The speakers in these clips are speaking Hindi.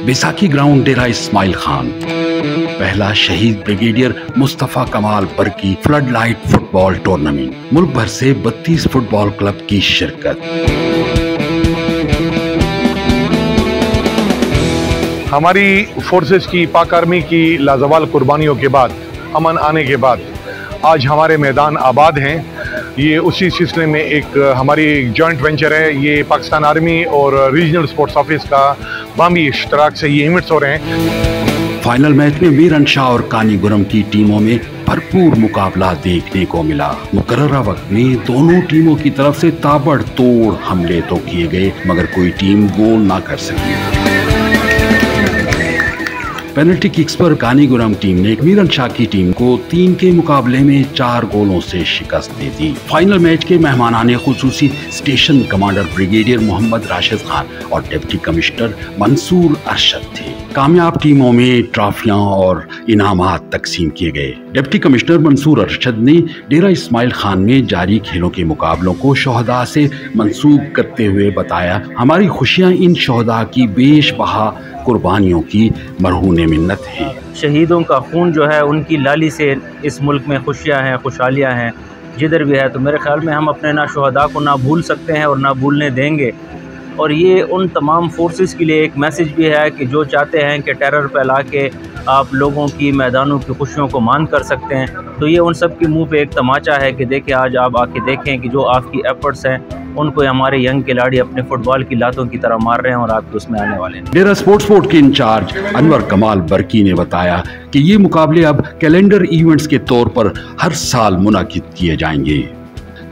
बैसाखी ग्राउंड डेरा इस्माइल खान। पहला शहीद ब्रिगेडियर मुस्तफा कमाल बरकी फ्लड लाइट फुटबॉल टूर्नामेंट। मुल्क भर से 32 फुटबॉल क्लब की शिरकत। हमारी फोर्सेस की, पाक आर्मी की लाजवाल कुर्बानियों के बाद, अमन आने के बाद आज हमारे मैदान आबाद हैं। ये उसी सिलसिले में एक हमारी जॉइंट वेंचर है। ये पाकिस्तान आर्मी और रीजनल स्पोर्ट्स ऑफिस का बामी इश्तराक से ये इवेंट्स हो रहे हैं। फाइनल मैच में मीरन शाह और कानीगुरम की टीमों में भरपूर मुकाबला देखने को मिला। मुकर्ररा वक्त में दोनों टीमों की तरफ से ताबड़तोड़ हमले तो किए गए, मगर कोई टीम गोल ना कर सकी। पेनल्टी किक्स पर कानीगुरम टीम ने मीरन शाह की टीम को 3 के मुकाबले में 4 गोलों से शिकस्त दे दी। फाइनल मैच के मेहमानाने खुसूसी station commander brigadier Mohammad Rashid Khan और डिप्टी कमिश्नर मंसूर अरशद थे। कामयाब टीमों में ट्रॉफियां और इनामात तकसीम किए गए। डिप्टी कमिश्नर मंसूर अरशद ने डेरा इस्माइल खान में जारी खेलों के मुकाबलों को शोहदा से मंसूब करते हुए बताया, हमारी खुशियां इन शोहदा की बेशबहा कुर्बानियों की मरहून मिन्नत है। शहीदों का खून जो है, उनकी लाली से इस मुल्क में खुशियां हैं, खुशहालियां हैं जिधर भी है। तो मेरे ख्याल में हम अपने ना शोहदा को ना भूल सकते हैं और ना भूलने देंगे। और ये उन तमाम फोर्सेस के लिए एक मैसेज भी है कि जो चाहते हैं कि टेरर फैला के आप लोगों की मैदानों की खुशियों को मान कर सकते हैं, तो ये उन सब के मुंह पे एक तमाचा है कि देखिए आज आप आके देखें कि जो आपकी एफर्ट्स हैं उनको हमारे यंग खिलाड़ी अपने फुटबॉल की लातों की तरह मार रहे हैं और आप उसमें आने वाले हैं। डेरा स्पोर्ट्स बोर्ड के इंचार्ज अनवर कमाल बरकी ने बताया कि ये मुकाबले अब कैलेंडर इवेंट्स के तौर पर हर साल मुनाकिद किए जाएंगे।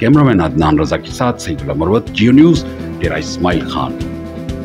कैमरामैन अदनान रजा के साथ सईदुल्लाह मरवत, जियो न्यूज़, डेरा इस्माइल खान।